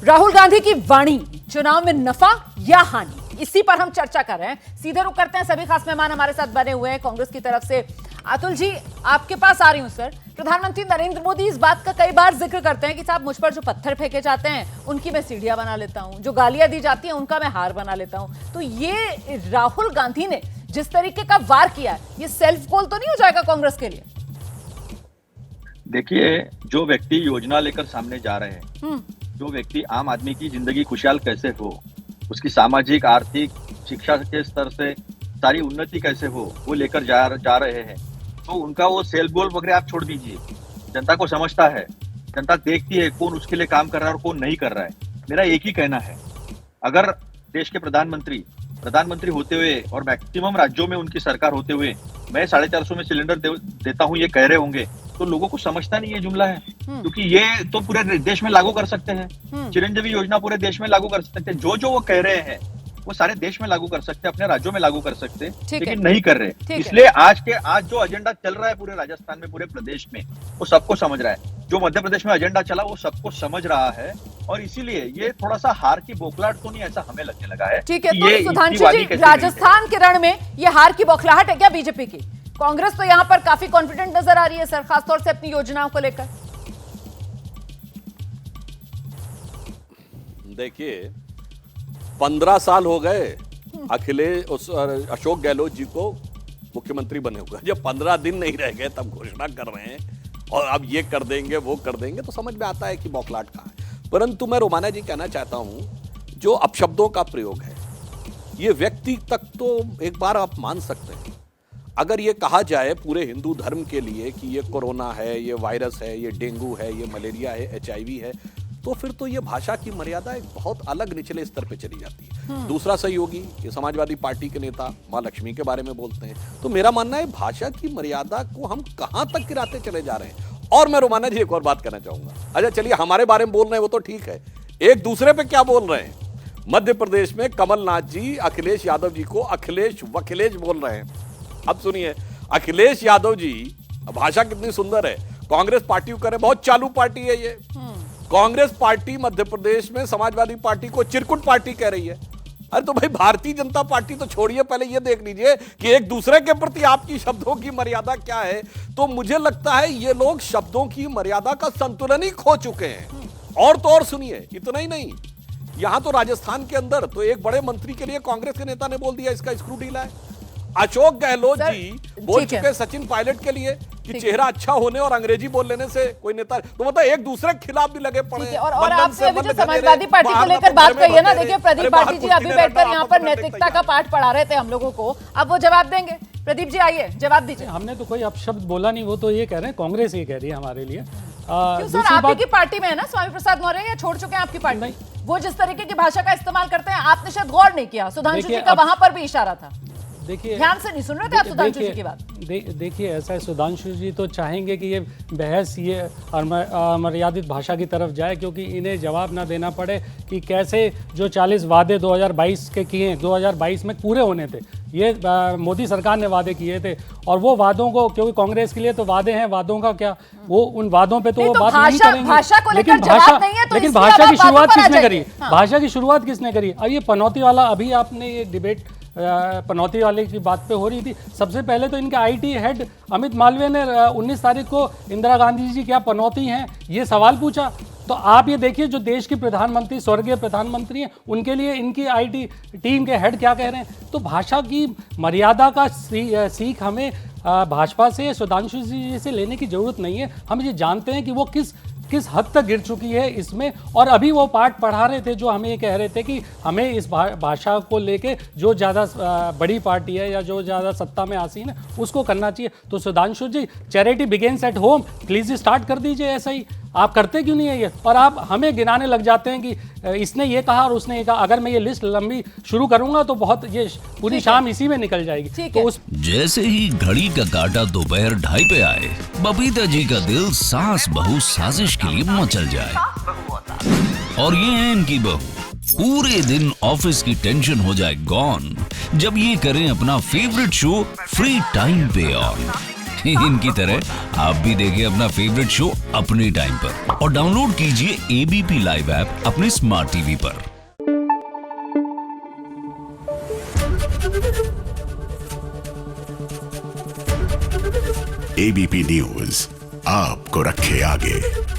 राहुल गांधी की वाणी, चुनाव में नफा या हानि, इसी पर हम चर्चा कर रहे हैं। सीधे रुख करते हैं, सभी खास मेहमान हमारे साथ बने हुए हैं कांग्रेस की तरफ से। अतुल जी, आपके पास आ रही हूं सर। प्रधानमंत्री नरेंद्र मोदी इस बात का कई बार जिक्र करते हैं कि साहब मुझ पर जो पत्थर फेंके जाते हैं उनकी मैं सीढ़ियां बना लेता हूं, जो गालियां दी जाती हैं उनका मैं हार बना लेता हूं। तो ये राहुल गांधी ने जिस तरीके का वार किया है, ये सेल्फ गोल तो नहीं हो जाएगा कांग्रेस के लिए? देखिए, जो व्यक्ति योजना लेकर सामने जा रहे हैं, जो व्यक्ति आम आदमी की जिंदगी खुशहाल कैसे हो, उसकी सामाजिक आर्थिक शिक्षा के स्तर से सारी उन्नति कैसे हो, वो लेकर जा रहे हैं, तो उनका वो सेल्फ गोल वगैरह आप छोड़ दीजिए। जनता को समझता है, जनता देखती है कौन उसके लिए काम कर रहा है और कौन नहीं कर रहा है। मेरा एक ही कहना है, अगर देश के प्रधानमंत्री होते हुए और मैक्सिमम राज्यों में उनकी सरकार होते हुए मैं 450 में सिलेंडर देता हूं ये कह रहे होंगे, तो लोगों को समझता नहीं ये जुमला है, क्योंकि ये तो पूरे देश में लागू कर सकते हैं। चिरंजीवी योजना पूरे देश में लागू कर सकते हैं। जो वो कह रहे हैं वो सारे देश में लागू कर सकते हैं, अपने राज्यों में लागू कर सकते हैं, लेकिन नहीं कर रहे। इसलिए आज जो एजेंडा चल रहा है पूरे राजस्थान में, पूरे प्रदेश में, वो सबको समझ रहा है। जो मध्य प्रदेश में एजेंडा चला वो सबको समझ रहा है, और इसीलिए ये थोड़ा सा हार की बौखलाहट तो नहीं, ऐसा हमें लगने लगा है। ठीक है, तो सुधांशु जी, राजस्थान के रण में ये हार की बौखलाहट है क्या बीजेपी की? कांग्रेस तो यहाँ पर काफी कॉन्फिडेंट नजर आ रही है सर, खासतौर से अपनी योजनाओं को लेकर। देखिए, 15 साल हो गए अशोक गहलोत जी को मुख्यमंत्री बने हुए। जब 15 दिन नहीं रह गए तब घोषणा कर रहे हैं और अब ये कर देंगे वो कर देंगे, तो समझ में आता है कि बौखलाहट कहाँ है। परंतु मैं रोमाना जी कहना चाहता हूं, जो अपशब्दों का प्रयोग है, ये व्यक्ति तक तो एक बार आप मान सकते हैं। अगर ये कहा जाए पूरे हिंदू धर्म के लिए कि ये कोरोना है, ये वायरस है, ये डेंगू है, ये मलेरिया है, HIV है, तो फिर तो ये भाषा की मर्यादा एक बहुत अलग निचले स्तर पे चली जाती है। दूसरा सहयोगी, ये समाजवादी पार्टी के नेता मां लक्ष्मी के बारे में बोलते हैं। तो मेरा मानना है भाषा की मर्यादा को हम कहां तक गिराते चले जा रहे हैं। और मैं रोमाना जी एक और बात कहना चाहूंगा। अच्छा चलिए, हमारे बारे में बोल रहे हैं वो तो ठीक है, एक दूसरे पे क्या बोल रहे हैं? मध्य प्रदेश में कमलनाथ जी अखिलेश यादव जी को अखिलेश वखिलेश बोल रहे हैं। अब सुनिए, अखिलेश यादव जी, भाषा कितनी सुंदर है। कांग्रेस पार्टी को करे, बहुत चालू पार्टी है ये। कांग्रेस पार्टी मध्य प्रदेश में समाजवादी पार्टी को चिरकुट पार्टी कह रही है। अरे तो भाई, भारतीय जनता पार्टी तो छोड़िए, पहले ये देख लीजिए कि एक दूसरे के प्रति आपकी शब्दों की मर्यादा क्या है। तो मुझे लगता है ये लोग शब्दों की मर्यादा का संतुलन ही खो चुके हैं। और तो और सुनिए, इतना ही नहीं, यहां तो राजस्थान के अंदर तो एक बड़े मंत्री के लिए कांग्रेस के नेता ने बोल दिया इसका स्क्रू ढीला है। अशोक गहलोत जी बोल चुके सचिन पायलट के लिए कि चेहरा अच्छा होने और अंग्रेजी बोल लेने से कोई नेता, तो मतलब एक दूसरे के खिलाफ भी लगे पड़े हैं। और आपसे अभी जो समाजवादी पार्टी को लेकर बात कही है ना, देखिए प्रदीप पाटिल जी अभी बैठकर यहाँ पर नैतिकता का पाठ पढ़ा रहे थे हम लोगों को, अब वो जवाब देंगे। प्रदीप जी आइए, जवाब दीजिए। हमने तो कोई अपशब्द बोला नहीं, वो तो ये कह रहे हैं, कांग्रेस ये कह रही है हमारे लिए। क्यों सर, आप ही की पार्टी में है ना स्वामी प्रसाद मौर्य, या छोड़ चुके हैं आपकी पार्टी? वो जिस तरीके की भाषा का इस्तेमाल करते हैं, आपने शायद गौर नहीं किया। सुधांशु जी का वहां पर भी इशारा था। देखिए, ध्यान से नहीं सुन रहे थे आप सुधांशु जी की बात। देखिए, ऐसा है, सुधांशु जी तो चाहेंगे कि ये बहस ये अमर्यादित भाषा की तरफ जाए, क्योंकि इन्हें जवाब ना देना पड़े कि कैसे जो 40 वादे 2022 के किए, 2022 में पूरे होने थे। ये मोदी सरकार ने वादे किए थे, और वो वादों को, क्योंकि कांग्रेस के लिए तो वादे हैं, वादों का क्या, वो उन वादों पे तो वो बात नहीं करेंगे। लेकिन भाषा की शुरुआत किसने करी? भाषा की शुरुआत किसने करी? अब ये पनौती वाला, अभी आपने ये डिबेट पनौती वाले की बात पे हो रही थी। सबसे पहले तो इनके IT हेड अमित मालवीय ने 19 तारीख को इंदिरा गांधी जी क्या पनौती हैं ये सवाल पूछा। तो आप ये देखिए, जो देश की प्रधानमंत्री, स्वर्गीय प्रधानमंत्री हैं, उनके लिए इनकी IT टीम के हेड क्या कह रहे हैं। तो भाषा की मर्यादा का सीख हमें भाजपा से, सुधांशु जी से लेने की जरूरत नहीं है। हम ये जानते हैं कि वो किस हद तक गिर चुकी है इसमें, और अभी वो पाठ पढ़ा रहे थे जो हमें ये कह रहे थे कि हमें इस भाषा को लेके जो ज़्यादा बड़ी पार्टी है या जो ज़्यादा सत्ता में आसीन है उसको करना चाहिए। तो Sudhanshu ji, charity begins at home, please start कर दीजिए। ऐसा ही आप करते क्यों नहीं है ये? और आप हमें गिनाने लग जाते हैं कि इसने ये कहा और उसने ये कहा। अगर मैं ये लिस्ट लंबी शुरू करूंगा तो बहुत, ये पूरी शाम इसी में निकल जाएगी। तो उस जैसे ही घड़ी का काटा दोपहर 2:30 पे आए, बबीता जी का दिल सास बहू साजिश के लिए मचल जाए। और ये है इनकी बहू, पूरे दिन ऑफिस की टेंशन हो जाए गॉन जब ये करें अपना फेवरेट शो फ्री टाइम पे ऑन। इनकी तरह आप भी देखिए अपना फेवरेट शो अपने टाइम पर और डाउनलोड कीजिए एबीपी लाइव ऐप अपने स्मार्ट टीवी पर। एबीपी न्यूज आपको रखे आगे।